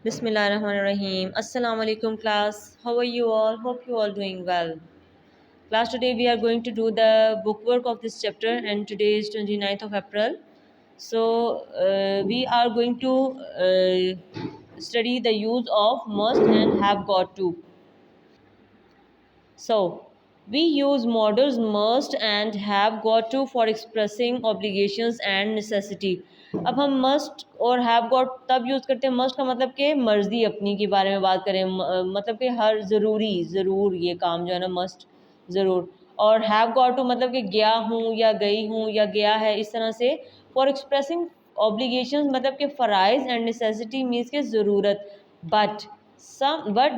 Bismillahirrahmanirrahim. Assalamu alaikum class. How are you all? Hope you all doing well. Class, today we are going to do the bookwork of this chapter and today is 29th of April. So we are going to study the use of must and have got to. So, we use modals must and have got to for expressing obligations and necessity. अब हम must और have got तब use करते हैं must का मतलब कि मर्ज़ी अपनी के बारे में बात करें मतलब कि हर ज़रूर ये काम जो है ना must ज़रूर और have got to मतलब कि गया हूँ या गई हूँ या गया है इस तरह से for expressing obligations मतलब कि फ़राइज़ एंड necessity मीन्स के ज़रूरत but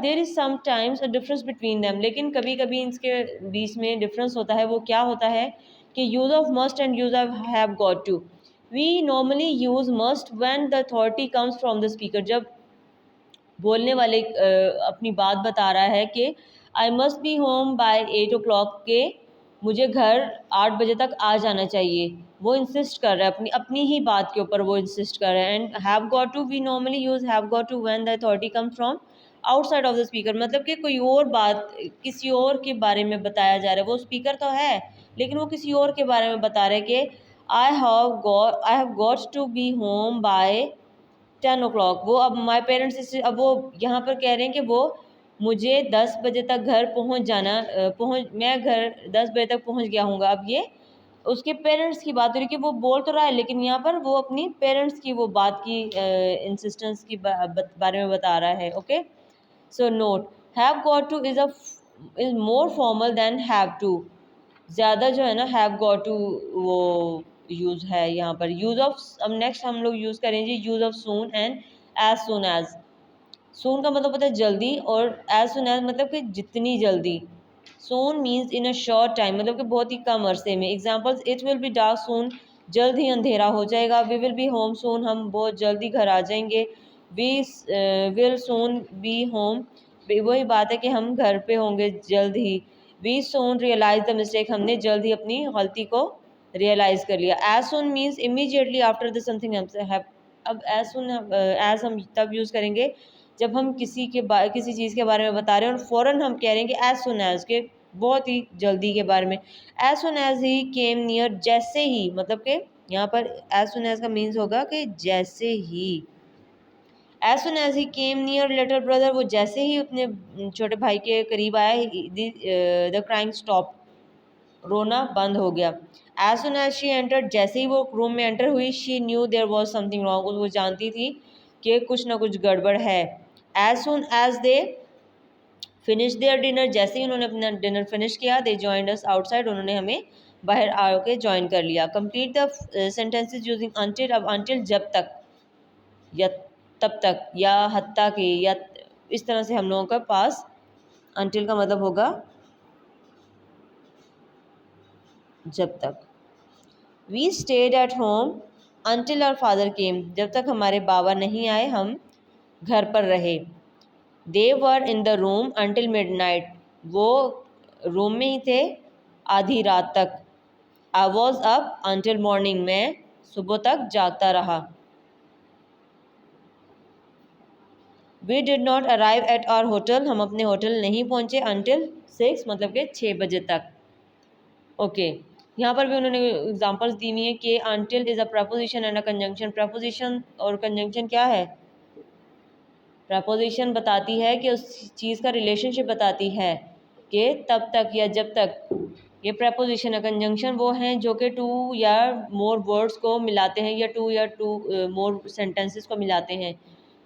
there is sometimes a difference between them लेकिन कभी कभी इसके बीच में डिफरेंस होता है वो क्या होता है कि use of must and use of have got to we normally use must when the authority comes from the speaker जब बोलने वाले अपनी बात बता रहा है कि I must be home by 8 o'clock के मुझे घर 8 बजे तक आ जाना चाहिए वो इंसिस्ट कर रहा है अपनी ही बात के ऊपर वो इंसिस्ट कर रहा है and have got to we normally use have got to when the authority come from outside of the speaker मतलब कि कोई और बात किसी और के बारे में बताया जा रहा है वो स्पीकर तो है लेकिन वो किसी और के बारे में बता रहे हैं कि I have got to be home by 10 o'clock वो अब माई पेरेंट्स अब वो यहाँ पर कह रहे हैं कि वो मुझे 10 बजे तक घर पहुँच जाना मैं घर 10 बजे तक पहुँच गया हूँगा अब ये उसके पेरेंट्स की बात हो रही कि वो बोल तो रहा है लेकिन यहाँ पर वो अपनी पेरेंट्स की वो बात की इंसिस्टेंस की बारे में बता रहा है okay so note have got to is more formal than have to ज़्यादा जो है ना हैव गॉट टू वो यूज़ है यहाँ पर यूज़ ऑफ अब नेक्स्ट हम लोग यूज़ करेंगे use of soon and as soon as soon का मतलब होता है जल्दी और एज सून एज मतलब कि जितनी जल्दी soon means in a short time मतलब कि बहुत ही कम अरसे में examples it will be dark soon जल्द ही अंधेरा हो जाएगा we will be home soon हम बहुत जल्दी घर आ जाएंगे we will soon be home वही बात है कि हम घर पे होंगे जल्द ही we soon realise the mistake हमने जल्द ही अपनी गलती को रियलाइज़ कर लिया as soon means immediately after the something अब एज सुन एज हम तब यूज़ करेंगे जब हम किसी चीज़ के बारे में बता रहे हैं और फ़ौरन हम कह रहे हैं कि एज सुन एज के बहुत ही जल्दी के बारे में as soon as he came near जैसे ही मतलब कि यहाँ पर एज सुन एज का मीन्स होगा कि जैसे ही as soon as he came near little brother वो जैसे ही अपने छोटे भाई के करीब आया द क्राइम स्टॉप रोना बंद हो गया as soon as she entered जैसे ही वो रूम में एंटर हुई she knew there was something wrong वो जानती थी कि कुछ ना कुछ गड़बड़ है as soon as they finish their dinner जैसे ही उन्होंने अपना डिनर फिनिश किया दे जॉइंड अस आउटसाइड उन्होंने हमें बाहर आके ज्वाइन कर लिया complete the sentences using until अब अनटिल जब तक या तब तक या हत्ता के या इस तरह से हम लोगों का पास अनटिल का मतलब होगा जब तक we stayed at home until our father came जब तक हमारे बाबा नहीं आए हम घर पर रहे they were in the room until midnight वो रूम में ही थे आधी रात तक I was up until morning मैं सुबह तक जागता रहा we did not arrive at our hotel हम अपने होटल नहीं पहुँचे अनटिल 6 मतलब के 6 बजे तक ओके यहाँ पर भी उन्होंने एग्जांपल्स दी हुई है कि until is a preposition and a conjunction preposition और कंजंक्शन क्या है प्रपोजिशन बताती है कि उस चीज़ का रिलेशनशिप बताती है कि तब तक या जब तक ये प्रपोजिशन है कंजंक्शन वो हैं जो कि टू या मोर वर्ड्स को मिलाते हैं या टू मोर सेंटेंसेस को मिलाते हैं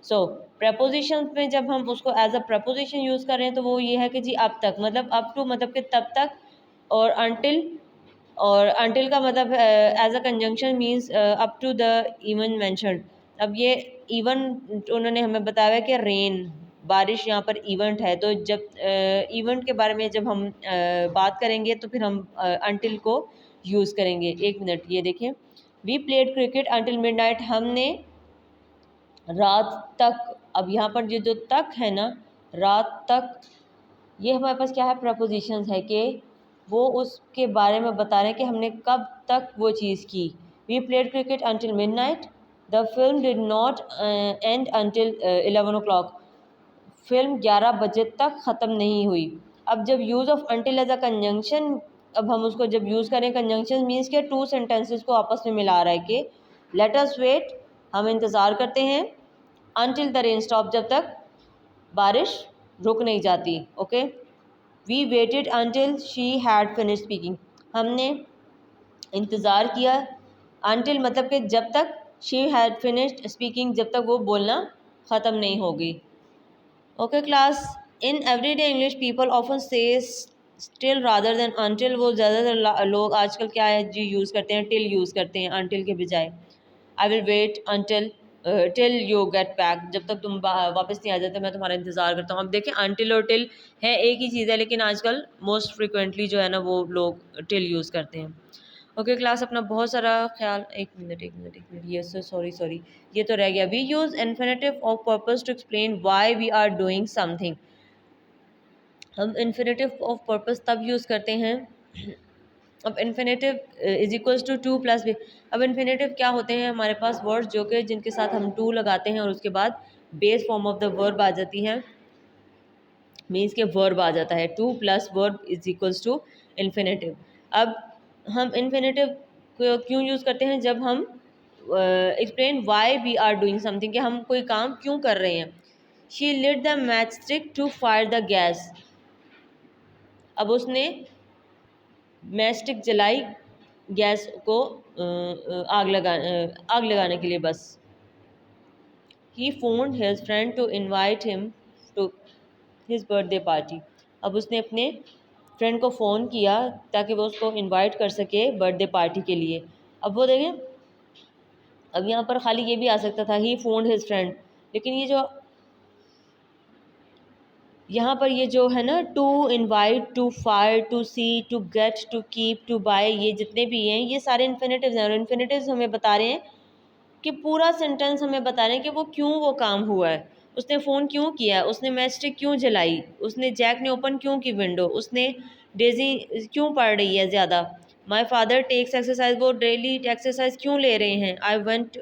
सो प्रपोजिशन में जब हम उसको एज अ प्रपोजिशन यूज़ कर रहे हैं तो वो ये है कि जी अब तक मतलब अप टू मतलब कि तब तक और अनटिल का मतलब as a conjunction means up to the even mentioned अब ये इवन उन्होंने हमें बताया है कि रेन बारिश यहाँ पर इवेंट है तो जब इवेंट के बारे में जब हम बात करेंगे तो फिर हम अनटिल को यूज़ करेंगे एक मिनट ये देखें we played cricket until midnight हमने रात तक अब यहाँ पर ये जो तक है ना रात तक ये हमारे पास क्या है प्रपोजिशंस है कि वो उसके बारे में बता रहे हैं कि हमने कब तक वो चीज़ की we played cricket until midnight the film did not end until 11 o'clock। Film 11 बजे तक ख़त्म नहीं हुई। अब जब use of until as a conjunction, अब हम उसको जब यूज़ करें कंजंक्शन मीन्स के टू सेंटेंसेस को आपस में मिला रहा है कि लेट अस वेट, हम इंतज़ार करते हैं, अंटिल द रेन स्टॉप, जब तक बारिश रुक नहीं जाती। Okay, we waited until she had finish speaking, हमने इंतज़ार किया, अंटिल मतलब कि जब तक, शी हैड फिनिश्ड स्पीकिंग जब तक वो बोलना ख़त्म नहीं होगी। Okay class, in everyday English people often से स्टिल रादर देन अनटिल। वो ज़्यादातर लोग आजकल क्या है जी यूज़ करते हैं, टिल यूज़ करते हैं अनटिल के बजाय। I will wait until till you get back, जब तक तुम वापस नहीं आ जाते मैं तुम्हारा इंतज़ार करता हूँ। अब देखें अनटिल और टिल है एक ही चीज़ है, लेकिन आजकल मोस्ट फ्रिक्वेंटली जो है ना वो लोग टिल यूज़ करते हैं। ओके क्लास, अपना बहुत सारा ख्याल, एक मिनट ये सॉरी ये तो रह गया। We use infinitive of purpose to explain why we are doing something. हम इन्फिनेटिव ऑफ पर्पस तब यूज़ करते हैं, अब infinitive is equals to to plus B. अब इन्फिनेटिव क्या होते हैं हमारे पास वर्ड्स जो कि जिनके साथ हम टू लगाते हैं और उसके बाद base form of the verb आ जाती है, मीन्स के वर्ब आ जाता है, to plus verb is equals to infinitive. अब हम इन्फिनेटिव क्यों यूज़ करते हैं, जब हम explain why we are doing something, कि हम कोई काम क्यों कर रहे हैं। She lit the match stick to fire the gas, अब उसने मैच स्टिक जलाई गैस को आग लगाने के लिए बस। He phoned his friend to invite him to his birthday party, अब उसने अपने फ्रेंड को फ़ोन किया ताकि वो उसको इनवाइट कर सके बर्थडे पार्टी के लिए। अब वो देखें, अब यहाँ पर खाली ये भी आ सकता था ही फोन्ड हिज फ्रेंड, लेकिन ये जो यहाँ पर ये जो है ना, to invite, to fire, to see, to get, to keep, to buy, ये जितने भी हैं ये सारे इन्फिनेटिव्स हैं। और इन्फिनेटिव्स हमें बता रहे हैं कि पूरा सेंटेंस हमें बता रहे हैं कि वो क्यों वो काम हुआ है। उसने फ़ोन क्यों किया, उसने मैच स्टिक क्यों जलाई, उसने जैक ने ओपन क्यों की विंडो, उसने डेजी क्यों पढ़ रही है ज़्यादा, माई फादर टेक्स एक्सरसाइज, वो डेली एक्सरसाइज क्यों ले रहे हैं, I went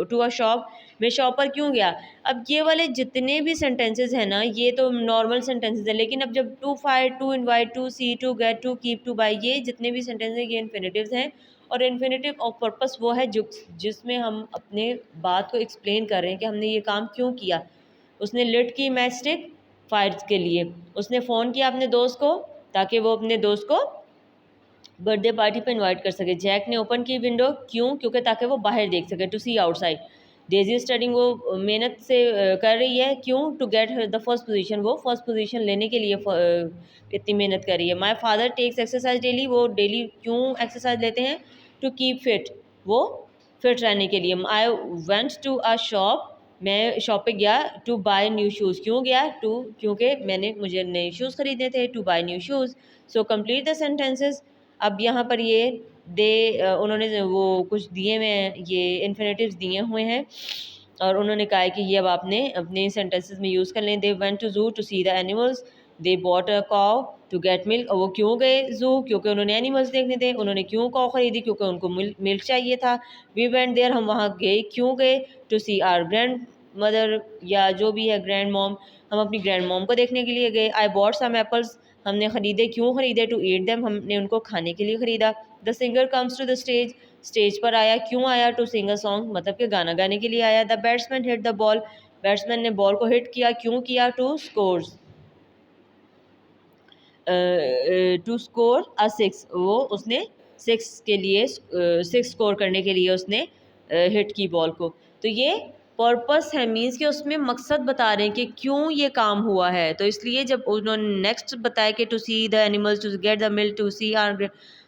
to a shop, मैं शॉप पर क्यों गया। अब ये वाले जितने भी सेंटेंसेस हैं ना ये तो नॉर्मल सेंटेंसेस हैं, लेकिन अब जब to fire, to invite, to see, to get, to keep, to buy, ये जितने भी सेंटेंस हैं ये इन्फिनेटिव्स हैं। और इन्फिनेटिव ऑफ पर्पस वो है जो जिसमें हम अपने बात को एक्सप्लेन कर रहे हैं कि हमने ये काम क्यों किया। उसने लिट की मैच स्टिक फायर के लिए, उसने फ़ोन किया अपने दोस्त को ताकि वो अपने दोस्त को बर्थडे पार्टी पे इनवाइट कर सके। जैक ने ओपन की विंडो क्यों, क्योंकि ताकि वो बाहर देख सके, to see outside. Daisy studying, वो मेहनत से कर रही है क्यों, to get the first position, वो फर्स्ट पोजीशन लेने के लिए इतनी मेहनत कर रही है। My father takes exercise daily, वो डेली क्यों एक्सरसाइज लेते हैं, टू कीप फिट, वो फिट रहने के लिए। I went to a shop, मैं शॉप पे गया, टू बाय न्यू शूज़, क्यों गया, टू क्योंकि मुझे नए शूज़ खरीदने थे, to buy new shoes. So complete the sentences. अब यहाँ पर ये उन्होंने वो कुछ दिए हुए हैं, ये इन्फिनेटिव्स दिए हुए हैं और उन्होंने कहा है कि ये अब आपने अपने सेंटेंसेस में यूज़ कर लें। They went to zoo to see the animals, they bought a cow to get milk, वो क्यों गए जू, क्योंकि उन्होंने एनिमल्स देखने थे। उन्होंने क्यों काव खरीदी, क्योंकि उनको मिल्क चाहिए था। वी वेंट देयर, हम वहाँ गए, क्यों गए, to see our grandmother, या जो भी है ग्रैंड मॉम, हम अपनी ग्रैंड मॉम को देखने के लिए गए। आई बॉट सम एप्पल्स, हमने ख़रीदे, क्यों ख़रीदे, टू ईट देम, हमने उनको खाने के लिए ख़रीदा। The singer comes to the stage, stage पर आया, क्यों आया, टू सिंग अ सॉन्ग, मतलब कि गाना गाने के लिए आया। The batsman hit the ball, batsman ने बॉल को हिट किया, क्यों किया, to scores, to score a six, वो उसने सिक्स के लिए सिक्स स्कोर करने के लिए उसने हिट की बॉल को। तो ये पर्पस है, मीन्स कि उसमें मकसद बता रहे हैं कि क्यों ये काम हुआ है। तो इसलिए जब उन्होंने नेक्स्ट बताया कि to see the animals, to get the milk, to see our,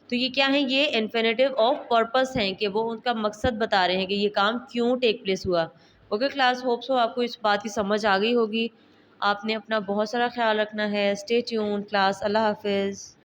तो ये क्या है, ये इन्फिनेटिव ऑफ पर्पस हैं कि वो उनका मकसद बता रहे हैं कि ये काम क्यों टेक प्लेस हुआ। ओके क्लास, होप सो आपको इस बात की समझ आ गई होगी। आपने अपना बहुत सारा ख्याल रखना है। स्टे ट्यून्ड क्लास, अल्लाह हाफिज़।